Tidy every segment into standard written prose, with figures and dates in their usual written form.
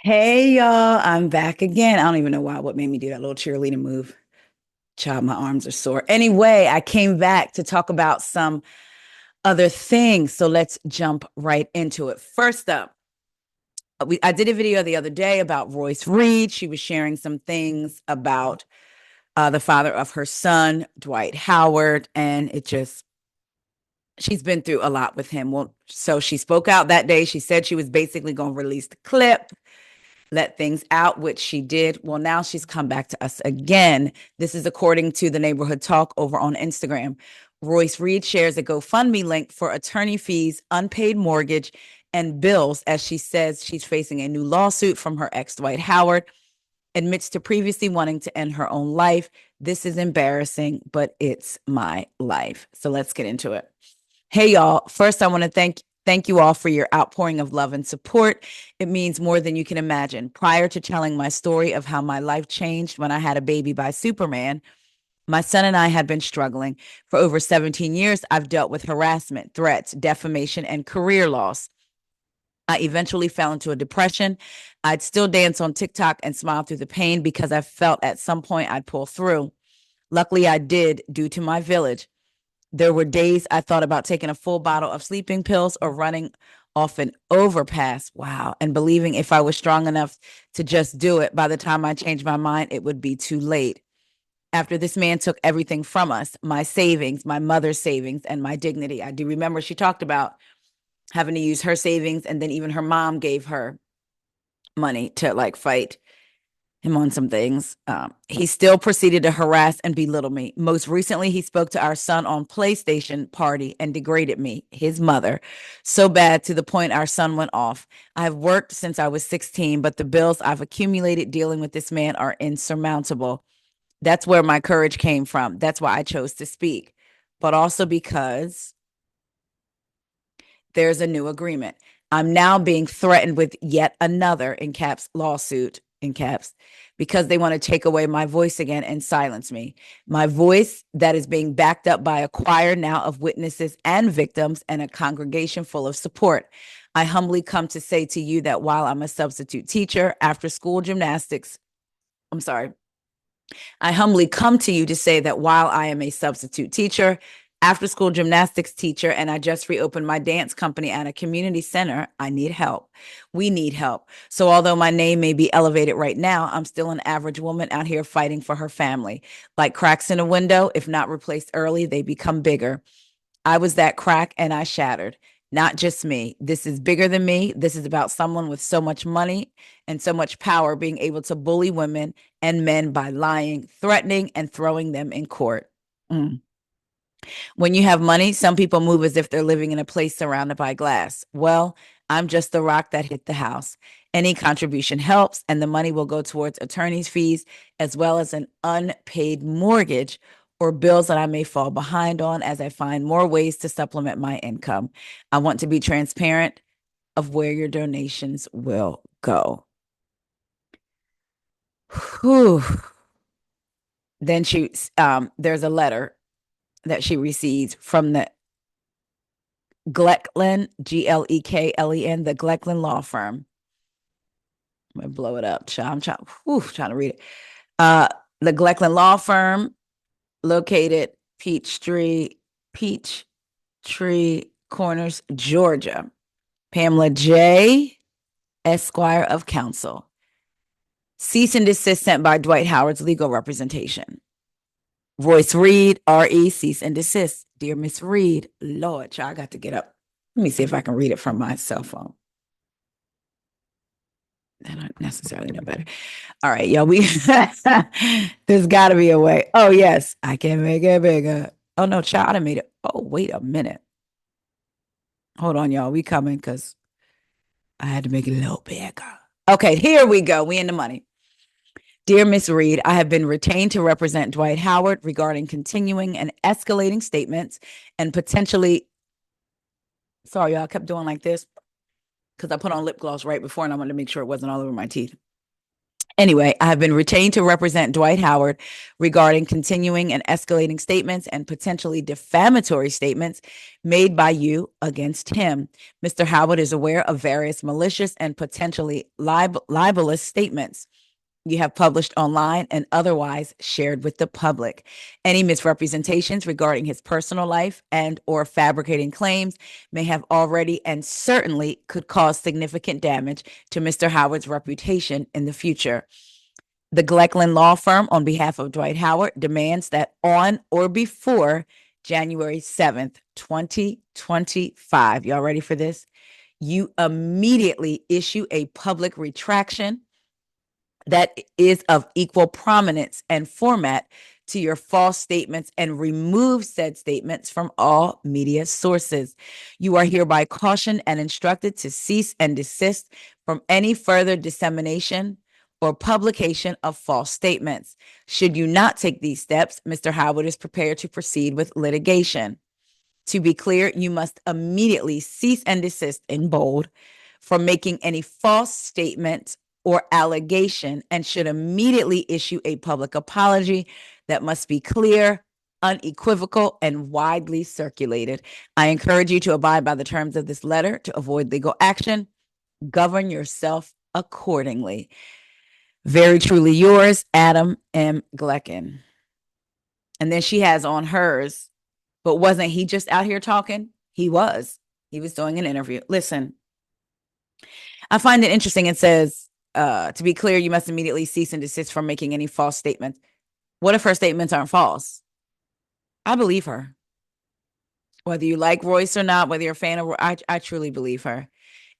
Hey y'all, I'm back again. I don't even know why, what made me do that little cheerleading move. Child, my arms are sore. Anyway, I came back to talk about some other things. So let's jump right into it. First up, I did a video the other day about Royce Reed. She was sharing some things about the father of her son, Dwight Howard, and she's been through a lot with him. Well, so she spoke out that day. She said she was basically going to release the clip, let things out, which she did. Well, now she's come back to us again. This is according to the Neighborhood Talk over on Instagram. Royce Reed shares a GoFundMe link for attorney fees, unpaid mortgage, and bills as she says she's facing a new lawsuit from her ex, Dwight Howard. Admits to previously wanting to end her own life. This is embarrassing, but it's my life. So let's get into it. Hey, y'all. First, I want to thank you all for your outpouring of love and support. It means more than you can imagine. Prior to telling my story of how my life changed when I had a baby by Superman, my son and I had been struggling. For over 17 years, I've dealt with harassment, threats, defamation, and career loss. I eventually fell into a depression. I'd still dance on TikTok and smile through the pain because I felt at some point I'd pull through. Luckily, I did due to my village. There were days I thought about taking a full bottle of sleeping pills or running off an overpass. Wow. And believing if I was strong enough to just do it, by the time I changed my mind, it would be too late. After this man took everything from us, my savings, my mother's savings, and my dignity. I do remember she talked about having to use her savings, and then even her mom gave her money to like fight him on some things. He still proceeded to harass and belittle me. Most recently, he spoke to our son on PlayStation party and degraded me, his mother, so bad to the point our son went off. I have worked since I was 16, but the bills I've accumulated dealing with this man are insurmountable. That's where my courage came from. That's why I chose to speak, but also because there's a new agreement. I'm now being threatened with yet another in caps lawsuit in caps because they want to take away my voice again and silence me. My voice that is being backed up by a choir now of witnesses and victims and a congregation full of support. I humbly come to say to you that while I'm a substitute teacher, after school gymnastics, I'm sorry, I humbly come to you to say that while I am a substitute teacher, after school gymnastics teacher, and I just reopened my dance company at a community center, I need help. We need help. So, although my name may be elevated right now, I'm still an average woman out here fighting for her family. Like cracks in a window, if not replaced early, they become bigger. I was that crack and I shattered. Not just me. This is bigger than me. This is about someone with so much money and so much power being able to bully women and men by lying, threatening, and throwing them in court. Mm. When you have money, some people move as if they're living in a place surrounded by glass. Well, I'm just the rock that hit the house. Any contribution helps, and the money will go towards attorney's fees as well as an unpaid mortgage or bills that I may fall behind on as I find more ways to supplement my income. I want to be transparent of where your donations will go. Whew. Then there's a letter that she receives from the Glecklen, Gleklen, the Glecklen law firm. I'm gonna blow it up. I'm trying to read it. Uh, the Glecklen law firm, located Peachtree Corners, Georgia. Pamela J. Esquire of Counsel. Cease and desist sent by Dwight Howard's legal representation. Royce Reed, R.E., cease and desist. Dear Miss Reed, Lord, child, I got to get up. Let me see if I can read it from my cell phone. I don't necessarily know better. All right, y'all. There's got to be a way. Oh, yes, I can make it bigger. Oh, no, child, I made it. Oh, wait a minute. Hold on, y'all. We coming because I had to make it a little bigger. Okay, here we go. We in the money. Dear Miss Reed, I have been retained to represent Dwight Howard regarding continuing and escalating statements and potentially. Sorry, y'all. I kept doing like this because I put on lip gloss right before and I wanted to make sure it wasn't all over my teeth. Anyway, I have been retained to represent Dwight Howard regarding continuing and escalating statements and potentially defamatory statements made by you against him. Mr. Howard is aware of various malicious and potentially libelous statements you have published online and otherwise shared with the public. Any misrepresentations regarding his personal life and or fabricating claims may have already and certainly could cause significant damage to Mr. Howard's reputation in the future. The Glecklan Law Firm, on behalf of Dwight Howard, demands that on or before January 7th, 2025, y'all ready for this? You immediately issue a public retraction that is of equal prominence and format to your false statements and remove said statements from all media sources. You are hereby cautioned and instructed to cease and desist from any further dissemination or publication of false statements. Should you not take these steps, Mr. Howard is prepared to proceed with litigation. To be clear, you must immediately cease and desist in bold from making any false statement or allegation and should immediately issue a public apology that must be clear, unequivocal, and widely circulated. I encourage you to abide by the terms of this letter to avoid legal action. Govern yourself accordingly. Very truly yours, Adam M. Glecken. And then she has on hers, but wasn't he just out here talking? He was. He was doing an interview. Listen, I find it interesting. It says, to be clear, you must immediately cease and desist from making any false statements. What if her statements aren't false? I believe her. Whether you like Royce or not, whether you're a fan of, I truly believe her.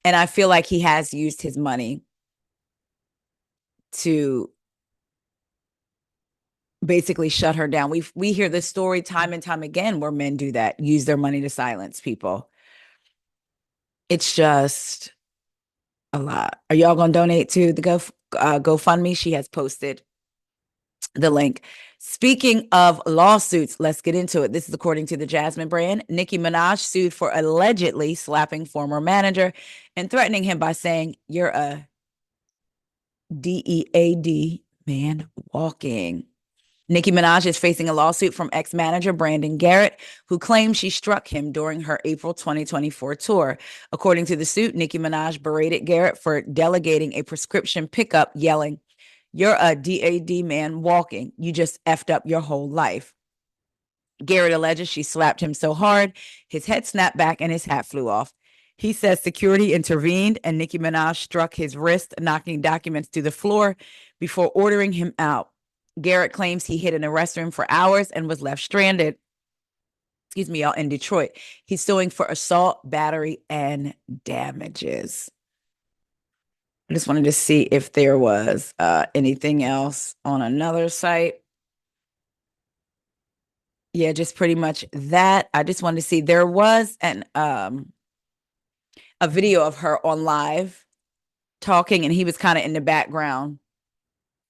And I feel like he has used his money to basically shut her down. We hear this story time and time again where men do that, use their money to silence people. It's just a lot. Are y'all gonna donate to the GoFundMe? She has posted the link. Speaking of lawsuits, let's get into it. This is according to the Jasmine brand. Nicki Minaj sued for allegedly slapping former manager and threatening him by saying, "You're a DEAD man walking." Nicki Minaj is facing a lawsuit from ex-manager Brandon Garrett, who claims she struck him during her April 2024 tour. According to the suit, Nicki Minaj berated Garrett for delegating a prescription pickup, yelling, "You're a DAD man walking. You just effed up your whole life." Garrett alleges she slapped him so hard, his head snapped back and his hat flew off. He says security intervened and Nicki Minaj struck his wrist, knocking documents to the floor before ordering him out. Garrett claims he hid in a restroom for hours and was left stranded, y'all, in Detroit. He's suing for assault, battery, and damages. I just wanted to see if there was anything else on another site. Yeah, just pretty much that. I just wanted to see, there was a video of her on live talking, and he was kind of in the background,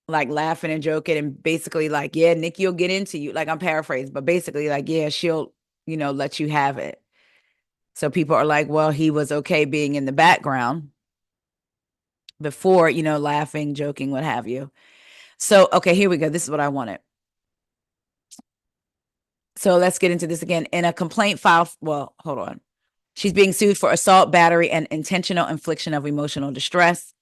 like laughing and joking, and basically like, "Yeah, Nicki will get into you." Like, I'm paraphrasing, but basically like, "Yeah, she'll, let you have it." So people are like, well, he was okay being in the background before, laughing, joking, what have you. So, okay, here we go. This is what I wanted. So let's get into this again. In a complaint filed, well, hold on. She's being sued for assault, battery, and intentional infliction of emotional distress.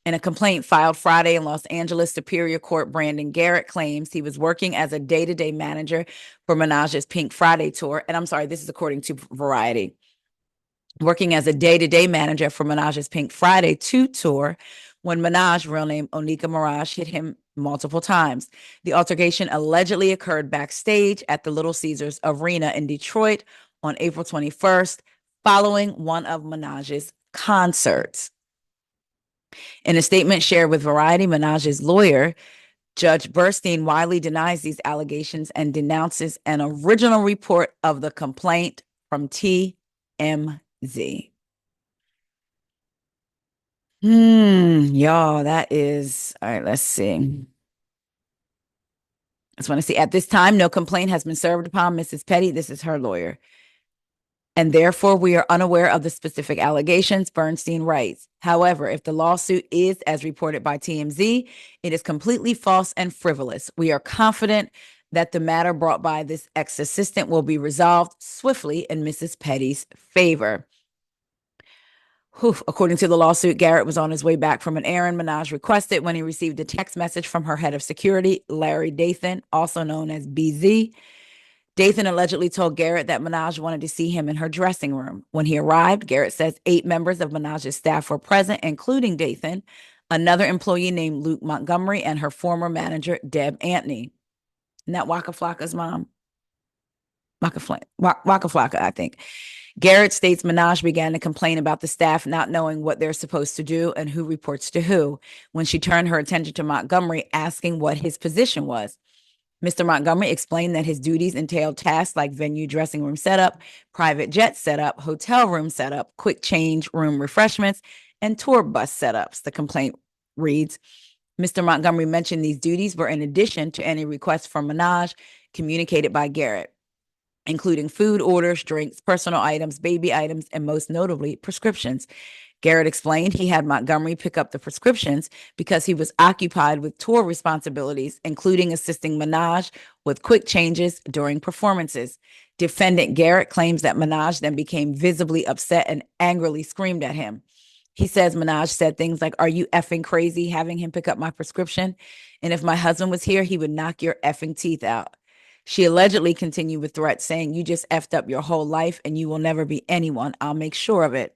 In a complaint filed Friday in Los Angeles Superior Court, Brandon Garrett claims he was working as a day-to-day manager for Minaj's Pink Friday tour. And I'm sorry, this is according to Variety. Working as a day-to-day manager for Minaj's Pink Friday 2 tour when Minaj, real name Onika Mirage, hit him multiple times. The altercation allegedly occurred backstage at the Little Caesars Arena in Detroit on April 21st, following one of Minaj's concerts. In a statement shared with Variety, Minaj's lawyer, Judge Burstein, widely denies these allegations and denounces an original report of the complaint from TMZ. Y'all, that is, all right, let's see. I just want to see, at this time, no complaint has been served upon Mrs. Petty. This is her lawyer. and therefore we are unaware of the specific allegations, Bernstein writes. However, if the lawsuit is as reported by TMZ, it is completely false and frivolous. We are confident that the matter brought by this ex-assistant will be resolved swiftly in Mrs. Petty's favor. According to the lawsuit, Garrett was on his way back from an errand Minaj requested when he received a text message from her head of security, Larry Dathan, also known as BZ. Dathan allegedly told Garrett that Minaj wanted to see him in her dressing room. When he arrived, Garrett says 8 members of Minaj's staff were present, including Dathan, another employee named Luke Montgomery, and her former manager, Deb Antony. Isn't that Waka Flocka's mom? Waka Flocka, I think. Garrett states Minaj began to complain about the staff not knowing what they're supposed to do and who reports to who when she turned her attention to Montgomery, asking what his position was. Mr. Montgomery explained that his duties entailed tasks like venue dressing room setup, private jet setup, hotel room setup, quick change room refreshments, and tour bus setups. The complaint reads, Mr. Montgomery mentioned these duties were in addition to any requests from Minaj communicated by Garrett, including food orders, drinks, personal items, baby items, and most notably, prescriptions. Garrett explained he had Montgomery pick up the prescriptions because he was occupied with tour responsibilities, including assisting Minaj with quick changes during performances. Defendant Garrett claims that Minaj then became visibly upset and angrily screamed at him. He says Minaj said things like, "Are you effing crazy having him pick up my prescription? And if my husband was here, he would knock your effing teeth out." She allegedly continued with threats saying, "You just effed up your whole life and you will never be anyone. I'll make sure of it."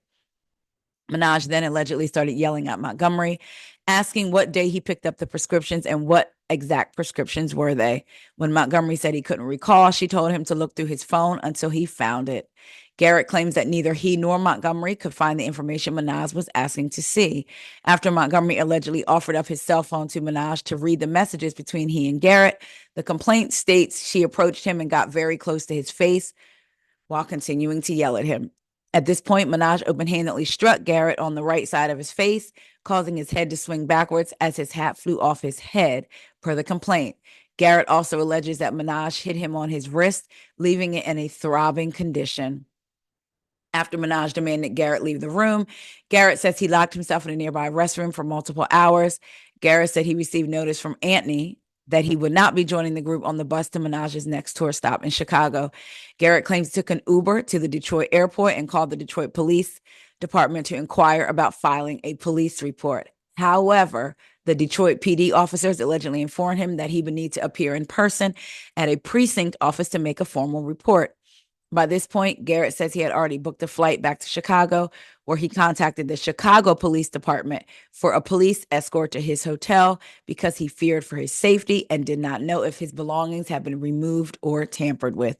Minaj then allegedly started yelling at Montgomery, asking what day he picked up the prescriptions and what exact prescriptions were they. When Montgomery said he couldn't recall, she told him to look through his phone until he found it. Garrett claims that neither he nor Montgomery could find the information Minaj was asking to see. After Montgomery allegedly offered up his cell phone to Minaj to read the messages between he and Garrett, the complaint states she approached him and got very close to his face while continuing to yell at him. At this point, Minaj open-handedly struck Garrett on the right side of his face, causing his head to swing backwards as his hat flew off his head, per the complaint. Garrett also alleges that Minaj hit him on his wrist, leaving it in a throbbing condition. After Minaj demanded Garrett leave the room, Garrett says he locked himself in a nearby restroom for multiple hours. Garrett said he received notice from Antony that he would not be joining the group on the bus to Minaj's next tour stop in Chicago. Garrett claims he took an Uber to the Detroit airport and called the Detroit Police Department to inquire about filing a police report. However, the Detroit PD officers allegedly informed him that he would need to appear in person at a precinct office to make a formal report. By this point, Garrett says he had already booked a flight back to Chicago, where he contacted the Chicago Police Department for a police escort to his hotel because he feared for his safety and did not know if his belongings had been removed or tampered with.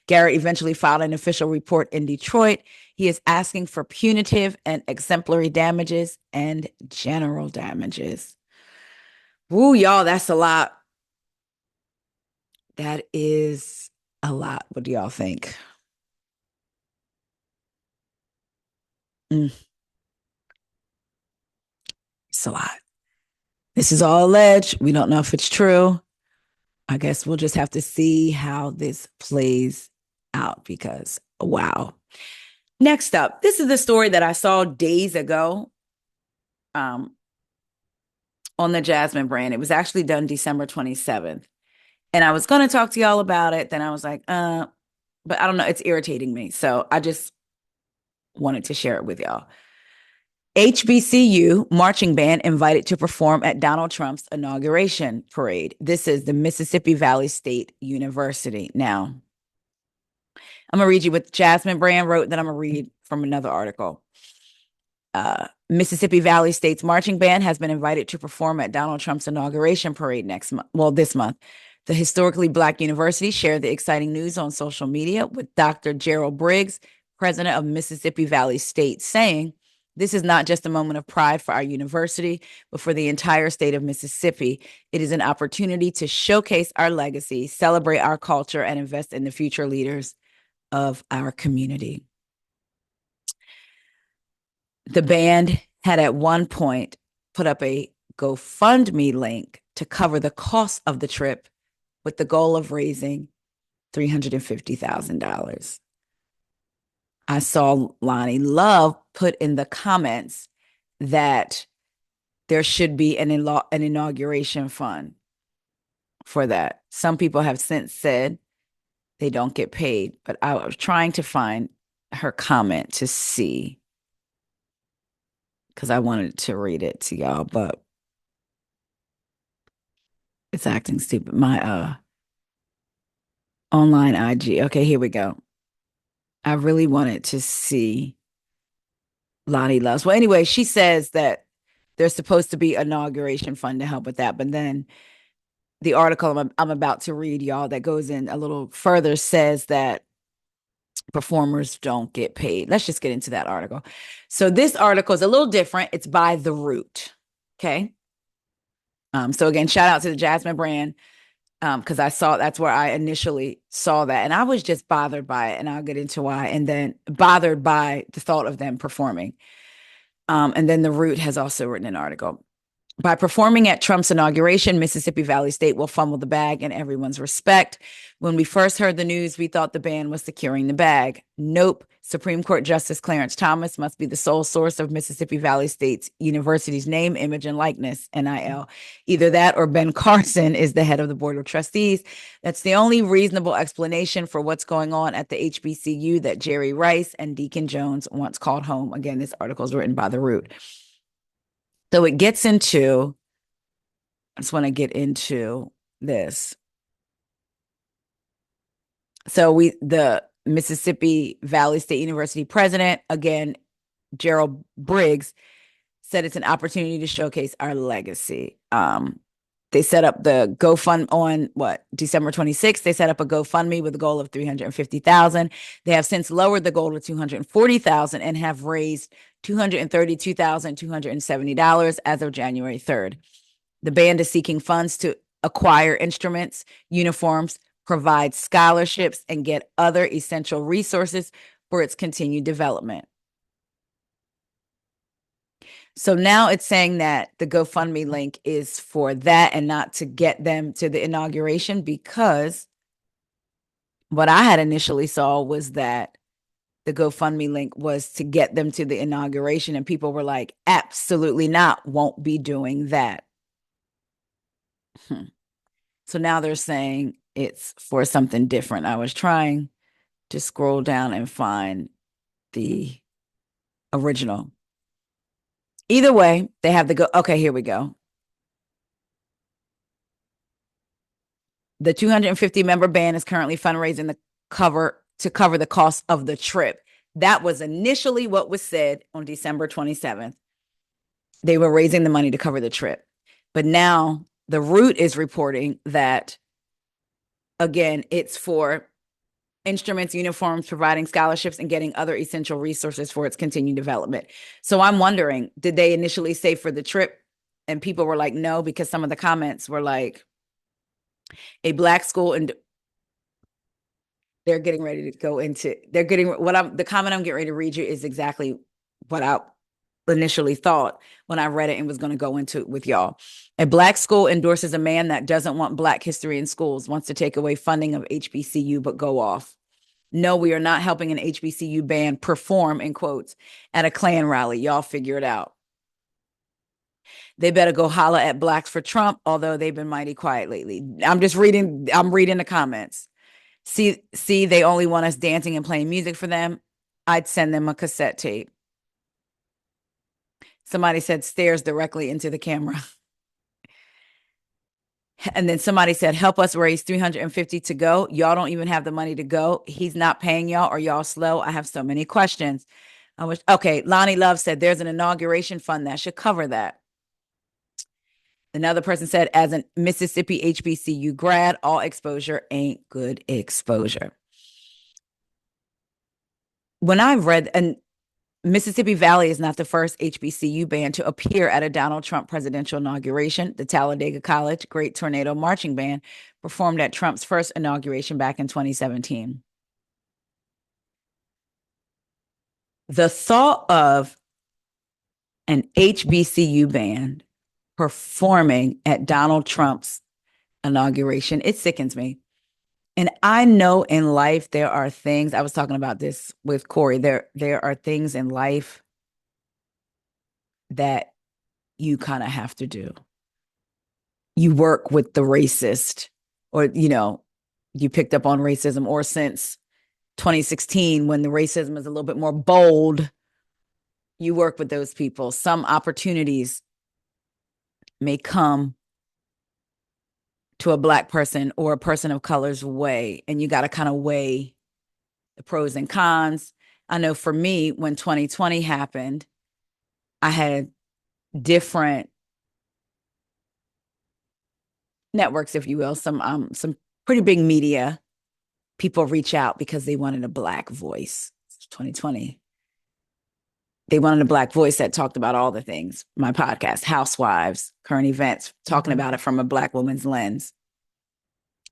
Garrett eventually filed an official report in Detroit. He is asking for punitive and exemplary damages and general damages. Woo, y'all, that's a lot. That is a lot. What do y'all think? It's a lot. This is all alleged. We don't know if it's true. I guess we'll just have to see how this plays out because, wow. Next up, this is the story that I saw days ago on the Jasmine brand. It was actually done December 27th. And I was going to talk to y'all about it. Then I was like, but I don't know. It's irritating me. So I just wanted to share it with y'all. HBCU marching band invited to perform at Donald Trump's inauguration parade. This is the Mississippi Valley State University. Now, I'm going to read you what Jasmine Brand wrote, then I'm going to read from another article. Mississippi Valley State's marching band has been invited to perform at Donald Trump's inauguration parade this month. The historically Black university shared the exciting news on social media with Dr. Gerald Briggs, president of Mississippi Valley State, saying, "This is not just a moment of pride for our university, but for the entire state of Mississippi. It is an opportunity to showcase our legacy, celebrate our culture, and invest in the future leaders of our community." The band had at one point put up a GoFundMe link to cover the cost of the trip with the goal of raising $350,000. I saw Lonnie Love put in the comments that there should be an inauguration fund for that. Some people have since said they don't get paid, but I was trying to find her comment to see because I wanted to read it to y'all, but it's acting stupid. My online IG. Okay, here we go. I really wanted to see Lonnie Loves. Well, anyway, she says that there's supposed to be inauguration fund to help with that, but then the article I'm about to read, y'all, that goes in a little further says that performers don't get paid. Let's just get into that article. So this article is a little different. It's by The Root. Okay. So again, shout out to the Jasmine brand. Because I saw that's where I initially saw that. And I was just bothered by it. And I'll get into why. And then bothered by the thought of them performing. And then The Root has also written an article. By performing at Trump's inauguration, Mississippi Valley State will fumble the bag in everyone's respect. When we first heard the news, we thought the band was securing the bag. Nope. Supreme Court Justice Clarence Thomas must be the sole source of Mississippi Valley State's university's name, image, and likeness, NIL. Either that or Ben Carson is the head of the Board of Trustees. That's the only reasonable explanation for what's going on at the HBCU that Jerry Rice and Deacon Jones once called home. Again, this article is written by The Root. So it gets into, I just want to get into this. So the Mississippi Valley State University president, again, Gerald Briggs, said it's an opportunity to showcase our legacy. They set up the GoFund on December 26th. They set up a GoFundMe with a goal of $350,000. They have since lowered the goal to $240,000 and have raised $232,270 as of January 3rd. The band is seeking funds to acquire instruments, uniforms, provide scholarships, and get other essential resources for its continued development. So now it's saying that the GoFundMe link is for that and not to get them to the inauguration, because what I had initially saw was that the GoFundMe link was to get them to the inauguration, and people were like, absolutely not, won't be doing that. So now they're saying it's for something different. I was trying to scroll down and find the original. Either way, they have okay, here we go. The 250 member band is currently fundraising to cover the cost of the trip. That was initially what was said on December 27th. They were raising the money to cover the trip. But now The Root is reporting that, again, it's for instruments, uniforms, providing scholarships, and getting other essential resources for its continued development. So I'm wondering, did they initially say for the trip? And people were like, no, because some of the comments were like, a Black school, and they're getting ready to go into, the comment I'm getting ready to read you is exactly what I initially thought when I read it and was going to go into it with y'all. A Black school endorses a man that doesn't want Black history in schools, wants to take away funding of HBCU, but go off. No, we are not helping an HBCU band perform, in quotes, at a Klan rally. Y'all figure it out. They better go holler at Blacks for Trump, although they've been mighty quiet lately. I'm reading the comments. See, they only want us dancing and playing music for them. I'd send them a cassette tape. Somebody said stares directly into the camera. And then somebody said, help us raise $350 to go. Y'all don't even have the money to go. He's not paying y'all, or y'all slow. I have so many questions. Okay, Lonnie Love said there's an inauguration fund that should cover that. Another person said, as a Mississippi HBCU grad, all exposure ain't good exposure. When I read, and Mississippi Valley is not the first HBCU band to appear at a Donald Trump presidential inauguration. The Talladega College Great Tornado Marching Band performed at Trump's first inauguration back in 2017. The thought of an HBCU band performing at Donald Trump's inauguration, it sickens me. And I know in life there are things, I was talking about this with Corey. There are things in life that you kind of have to do. You work with the racist, or you picked up on racism, or since 2016 when the racism is a little bit more bold, you work with those people. Some opportunities may come to a Black person or a person of color's way, and you got to kind of weigh the pros and cons. I know for me, when 2020 happened, I had different networks, if you will, some pretty big media people reach out because they wanted a Black voice. 2020. They wanted a Black voice that talked about all the things. My podcast, Housewives, current events, talking about it from a Black woman's lens.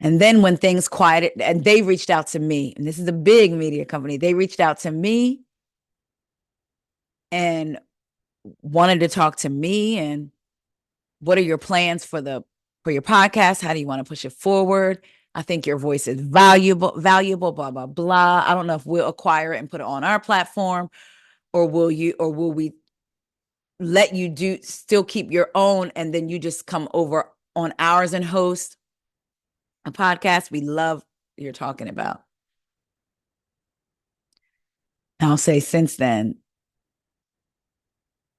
And then when things quieted, and they reached out to me, and this is a big media company, they reached out to me and wanted to talk to me. And what are your plans for your podcast? How do you want to push it forward? I think your voice is valuable, blah, blah, blah. I don't know if we'll acquire it and put it on our platform, or will we let you still keep your own, and then you just come over on ours and host a podcast. We love what you're talking about. I'll say since then,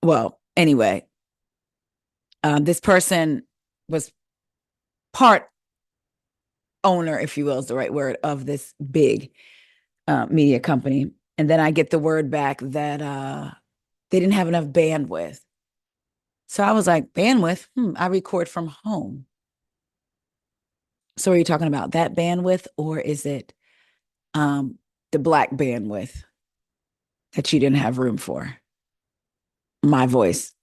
well, anyway, this person was part owner, if you will, is the right word, of this big media company. And then I get the word back that they didn't have enough bandwidth. So I was like, bandwidth? I record from home. So are you talking about that bandwidth, or is it the Black bandwidth that you didn't have room for? My voice.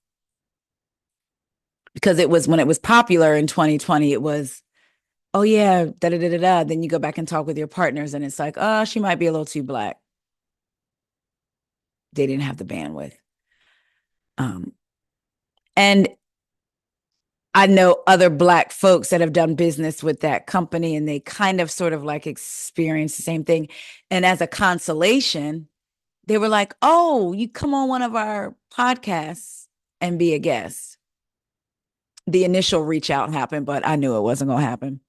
Because it was, when it was popular in 2020, it was, oh yeah, da da da da da. Then you go back and talk with your partners, and it's like, oh, she might be a little too Black. They didn't have the bandwidth. And I know other Black folks that have done business with that company, and they kind of sort of like experience the same thing. And as a consolation, they were like, oh, you come on one of our podcasts and be a guest. The initial reach out happened, but I knew it wasn't going to happen.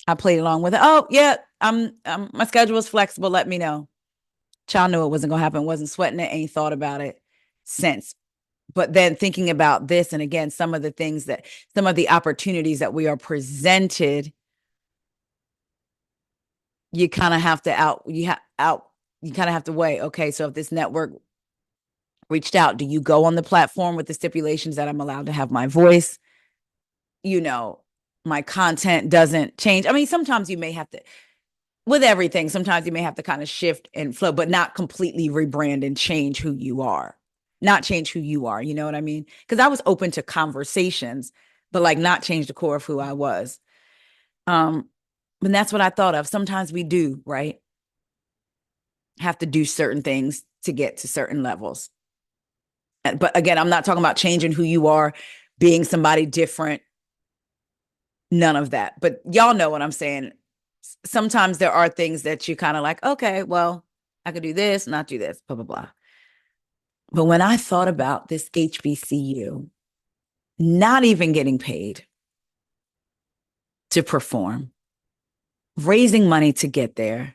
I played along with it. Oh, yeah, my schedule is flexible. Let me know. Child knew it wasn't going to happen. Wasn't sweating it. Ain't thought about it since. But then thinking about this, and again, some of the opportunities that we are presented, you kind of have to you kind of have to weigh, okay, so if this network reached out, do you go on the platform with the stipulations that I'm allowed to have my voice? My content doesn't change. I mean, sometimes you may have to, with everything, sometimes you may have to kind of shift and flow, but not completely rebrand and change who you are. Not change who you are. You know what I mean? Because I was open to conversations, but like not change the core of who I was. And that's what I thought of. Sometimes we do, right? Have to do certain things to get to certain levels. But again, I'm not talking about changing who you are, being somebody different. None of that. But y'all know what I'm saying. Sometimes there are things that you kind of like, okay, well, I could do this, not do this, blah, blah, blah. But when I thought about this HBCU, not even getting paid to perform, raising money to get there,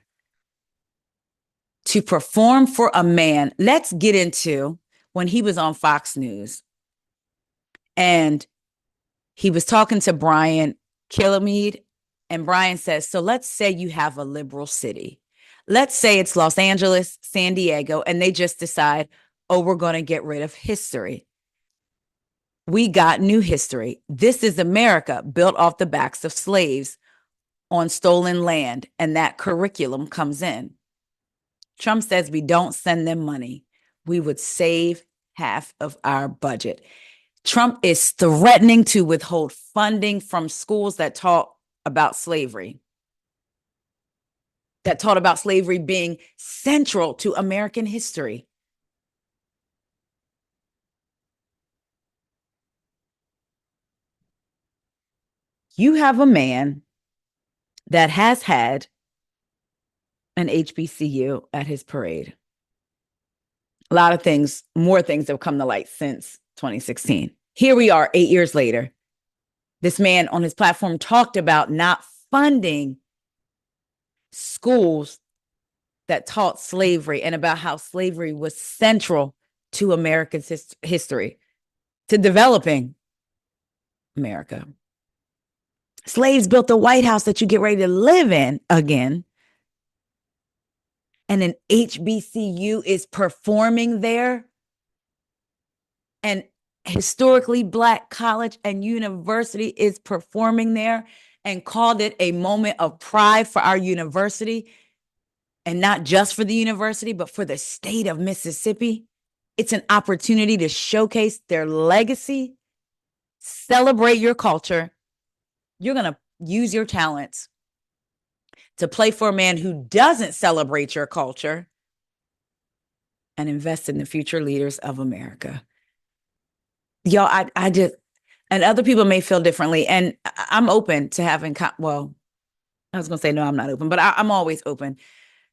to perform for a man, let's get into when he was on Fox News and he was talking to Brian Kilmeade, and Brian says, so let's say you have a liberal city. Let's say it's Los Angeles, San Diego, and they just decide, oh, we're going to get rid of history. We got new history. This is America, built off the backs of slaves on stolen land, and that curriculum comes in. Trump says we don't send them money. We would save half of our budget. Trump is threatening to withhold funding from schools that taught about slavery, that taught about slavery being central to American history. You have a man that has had an HBCU at his parade. A lot of things, more things have come to light since 2016. Here we are 8 years later. This man on his platform talked about not funding schools that taught slavery and about how slavery was central to America's history, to developing America. Slaves built the White House that you get ready to live in again. And an HBCU is performing there. And historically Black college and university is performing there, and called it a moment of pride for our university, and not just for the university, but for the state of Mississippi. It's an opportunity to showcase their legacy, celebrate your culture. You're going to use your talents to play for a man who doesn't celebrate your culture and invest in the future leaders of America. Y'all, I just, and other people may feel differently. And I'm open to having, well, I was going to say, no, I'm not open, but I'm always open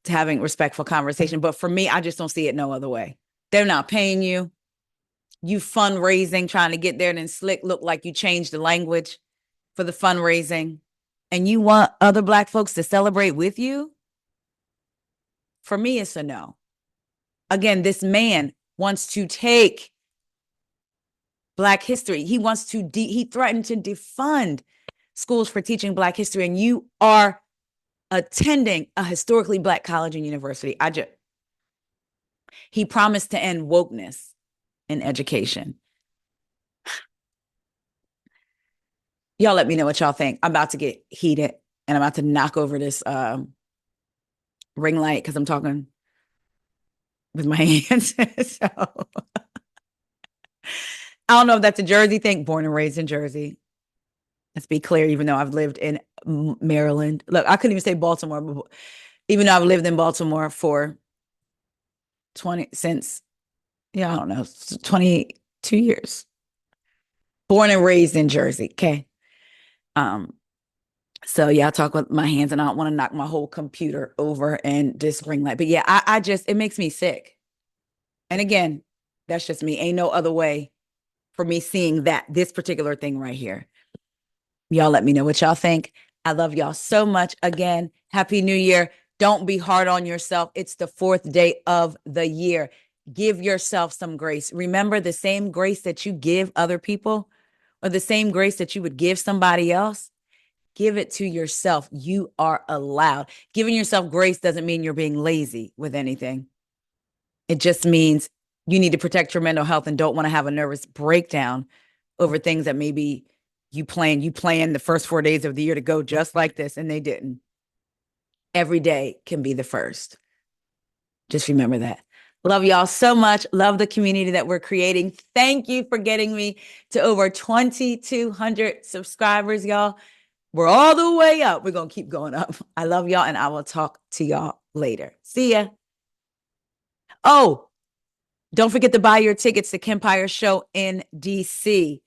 to having respectful conversation. But for me, I just don't see it no other way. They're not paying you. You fundraising, trying to get there, and then slick look like you changed the language for the fundraising. And you want other Black folks to celebrate with you? For me, it's a no. Again, this man wants to take Black history. He wants to, he threatened to defund schools for teaching Black history. And you are attending a historically Black college and university. He promised to end wokeness in education. Y'all let me know what y'all think. I'm about to get heated, and I'm about to knock over this ring light because I'm talking with my hands. So I don't know if that's a Jersey thing. Born and raised in Jersey. Let's be clear, even though I've lived in Maryland. Look, I couldn't even say Baltimore, but even though I've lived in Baltimore for I don't know, 22 years. Born and raised in Jersey. Okay. So yeah, I talk with my hands, and I don't want to knock my whole computer over and this ring light. But yeah, I just, it makes me sick. And again, that's just me. Ain't no other way for me seeing this particular thing right here. Y'all let me know what y'all think. I love y'all so much. Again, Happy New Year. Don't be hard on yourself. It's the 4th day of the year. Give yourself some grace. Remember, the same grace that you give other people, or the same grace that you would give somebody else, give it to yourself. You are allowed. Giving yourself grace doesn't mean you're being lazy with anything. It just means you need to protect your mental health and don't want to have a nervous breakdown over things that maybe you planned the first 4 days of the year to go just like this, and they didn't. Every day can be the first. Just remember that. Love y'all so much. Love the community that we're creating. Thank you for getting me to over 2,200 subscribers, y'all. We're all the way up. We're going to keep going up. I love y'all, and I will talk to y'all later. See ya. Oh, don't forget to buy your tickets to Kempire Show in DC.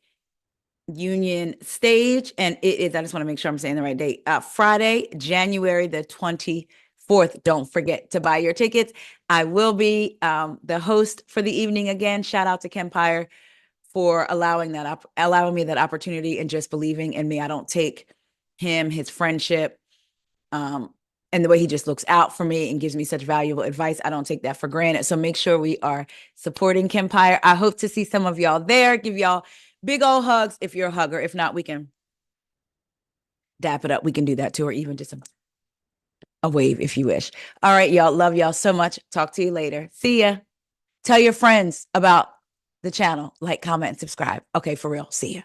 Union Stage, and it is, I just want to make sure I'm saying the right date, Friday, January the 24th. Don't forget to buy your tickets. I will be the host for the evening again. Shout out to Kempire for allowing me that opportunity and just believing in me. I don't take him, his friendship, and the way he just looks out for me and gives me such valuable advice. I don't take that for granted. So make sure we are supporting Kempire. I hope to see some of y'all there. Give y'all big old hugs if you're a hugger. If not, we can dap it up. We can do that too, or even just a wave if you wish. All right, y'all. Love y'all so much. Talk to you later. See ya. Tell your friends about the channel. Like, comment, and subscribe. Okay, for real. See ya.